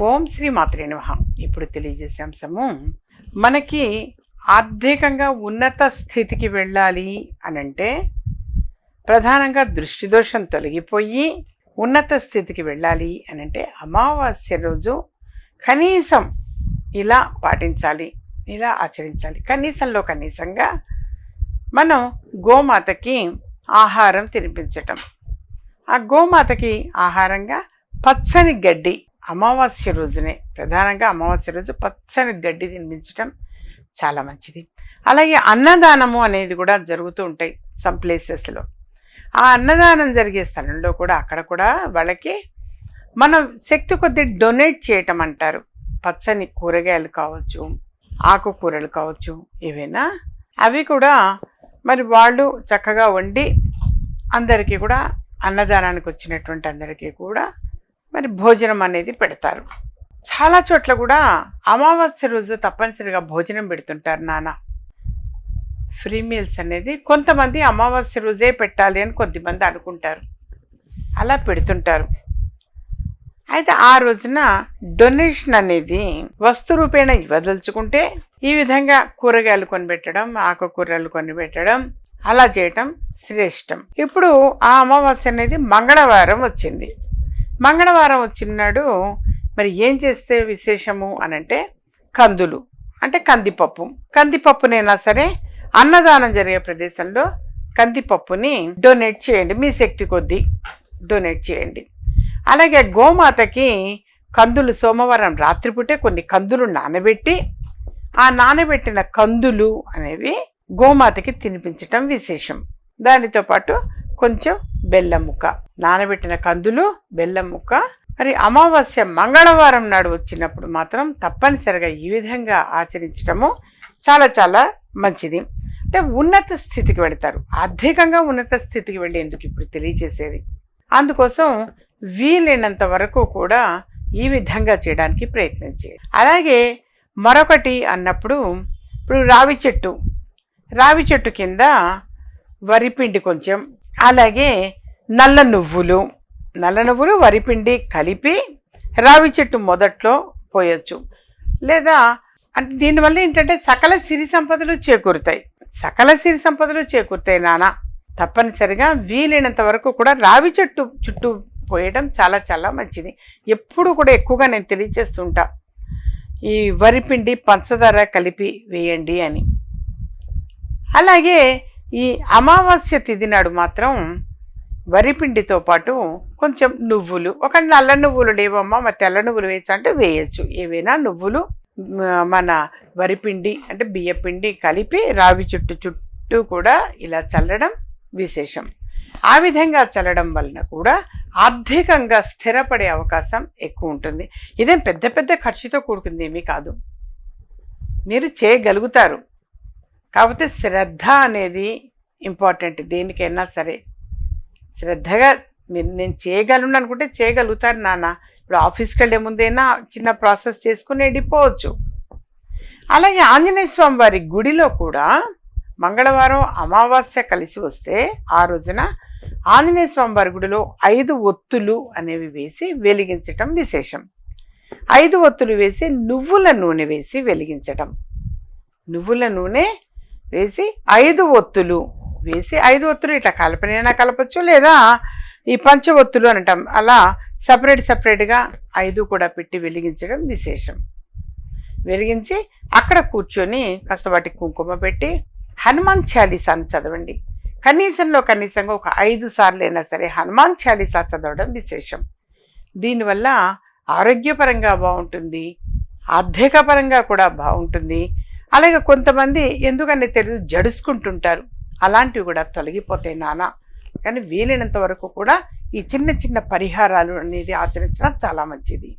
ఓం శ్రీ మాత్రే నమః. ఇప్పుడు తెలియజేసే అంశము, మనకి ఆర్థికంగా ఉన్నత స్థితికి వెళ్ళాలి అనంటే ప్రధానంగా దృష్టి దోషం తొలగిపోయి ఉన్నత స్థితికి వెళ్ళాలి అనంటే అమావాస్య రోజు కనీసం ఇలా పాటించాలి, ఇలా ఆచరించాలి. కనీసంగా మనం గోమాతకి ఆహారం తినిపించటం. ఆ గోమాతకి ఆహారంగా పచ్చని గడ్డి, అమావాస్య రోజునే ప్రధానంగా అమావాస్య రోజు పచ్చని గడ్డి తినిపించటం చాలా మంచిది. అలాగే అన్నదానము అనేది కూడా జరుగుతూ ఉంటాయి సమ్ ప్లేసెస్లో. ఆ అన్నదానం జరిగే స్థలంలో కూడా అక్కడ కూడా వాళ్ళకి మనం శక్తి కొద్దీ డొనేట్ చేయటం అంటారు. పచ్చని కూరగాయలు కావచ్చు, ఆకుకూరలు కావచ్చు, ఏవైనా అవి కూడా మరి వాళ్ళు చక్కగా వండి అందరికీ కూడా, అన్నదానానికి వచ్చినటువంటి అందరికీ కూడా మరి భోజనం అనేది పెడతారు. చాలా చోట్ల కూడా అమావాస్య రోజు తప్పనిసరిగా భోజనం పెడుతుంటారు నాన్న. ఫ్రీ మీల్స్ అనేది కొంతమంది అమావాస్య రోజే పెట్టాలి అని కొద్దిమంది అనుకుంటారు, అలా పెడుతుంటారు. అయితే ఆ రోజున డొనేషన్ అనేది వస్తు రూపేణ ఇవ్వదలుచుకుంటే ఈ విధంగా కూరగాయలు కొనిపెట్టడం, ఆకుకూరలు కొనిపెట్టడం, అలా చేయటం శ్రేష్టం. ఇప్పుడు ఆ అమావాస్య అనేది మంగళవారం వచ్చింది. మంగళవారం వచ్చినాడు మరి ఏం చేస్తే విశేషము అనంటే కందులు అంటే కందిపప్పునైనా సరే అన్నదానం జరిగే ప్రదేశంలో కందిపప్పుని డొనేట్ చేయండి, మీ శక్తి కొద్దీ డొనేట్ చేయండి. అలాగే గోమాతకి కందులు సోమవారం రాత్రిపూటే కొన్ని కందులు నానబెట్టి ఆ నానబెట్టిన కందులు అనేవి గోమాతకి తినిపించటం విశేషం. దానితో పాటు కొంచెం బెల్లం ముక్క, నానబెట్టిన కందులు, బెల్లం ముక్క. మరి అమావాస్య మంగళవారం నాడు వచ్చినప్పుడు మాత్రం తప్పనిసరిగా ఈ విధంగా ఆచరించటము చాలా చాలా మంచిది. అంటే ఉన్నత స్థితికి వెళతారు, ఆర్థికంగా ఉన్నత స్థితికి వెళ్ళేందుకు ఇప్పుడు తెలియజేసేది. అందుకోసం వీలైనంత వరకు కూడా ఈ విధంగా చేయడానికి ప్రయత్నం చేయండి. అలాగే మరొకటి అన్నప్పుడు, ఇప్పుడు రావి చెట్టు కింద వరిపిండి కొంచెం, అలాగే నల్ల నువ్వులు వరిపిండి కలిపి రావి చెట్టు మొదట్లో పోయొచ్చు. లేదా అంటే దీనివల్ల ఏంటంటే సకల సిరి సంపదలు చేకూరుతాయి నాన్న. తప్పనిసరిగా వీలైనంత వరకు కూడా రావి చెట్టు చుట్టూ పోయడం చాలా చాలా మంచిది. ఎప్పుడు కూడా ఎక్కువగా నేను తెలియజేస్తుంటా, ఈ వరిపిండి పంచదార కలిపి వేయండి అని. అలాగే ఈ అమావాస్య తిథి నాడు మాత్రం వరిపిండితో పాటు కొంచెం నువ్వులు, ఒక నల్ల నువ్వులు లేవమ్మా మరి తెల్ల నువ్వులు వేయచ్చు అంటే వేయచ్చు, ఏవైనా నువ్వులు మన వరిపిండి అంటే బియ్యపిండి కలిపి రావి చుట్టూ కూడా ఇలా చల్లడం విశేషం. ఆ విధంగా చల్లడం వలన కూడా ఆర్థికంగా స్థిరపడే అవకాశం ఎక్కువ ఉంటుంది. ఇదేం పెద్ద ఖర్చుతో కూడుకుంది ఏమీ కాదు, మీరు చేయగలుగుతారు. కాకపోతే శ్రద్ధ అనేది ఇంపార్టెంట్. దేనికైనా సరే శ్రద్ధగా నేను చేయగలను అనుకుంటే చేయగలుగుతారు నాన్న. ఇప్పుడు ఆఫీస్కి వెళ్ళే ముందైనా చిన్న ప్రాసెస్ చేసుకుని వెళ్ళిపోవచ్చు. అలాగే ఆంజనేయ స్వామి వారి గుడిలో కూడా మంగళవారం అమావాస్య కలిసి వస్తే ఆ రోజున ఆంజనేయ స్వామి వారి గుడిలో 5 ఒత్తులు అనేవి వేసి వెలిగించటం విశేషం. 5 ఒత్తులు వేసి నువ్వుల నూనె వేసి వెలిగించటం. నువ్వుల నూనె వేసి 5 ఒత్తులు వేసి, 5 ఒత్తులు ఇట్లా కలపనైనా కలపచ్చు, లేదా ఈ పంచ ఒత్తులు అనటం అలా సపరేట్గా 5 కూడా పెట్టి వెలిగించడం విశేషం. వెలిగించి అక్కడ కూర్చొని కాస్త వాటికి కుంకుమ పెట్టి హనుమాన్ చాలీసాను చదవండి. కనీసంగా ఒక 5 సార్లు అయినా సరే హనుమాన్ చాలీసా చదవడం విశేషం. దీనివల్ల ఆరోగ్యపరంగా బాగుంటుంది, ఆర్థికపరంగా కూడా బాగుంటుంది. అలాగే కొంతమంది ఎందుకని తెలియదు జడుసుకుంటుంటారు, అలాంటివి కూడా తొలగిపోతాయి నాన్న. కానీ వీలైనంత వరకు కూడా ఈ చిన్న పరిహారాలు అనేది ఆచరించడం చాలా మంచిది.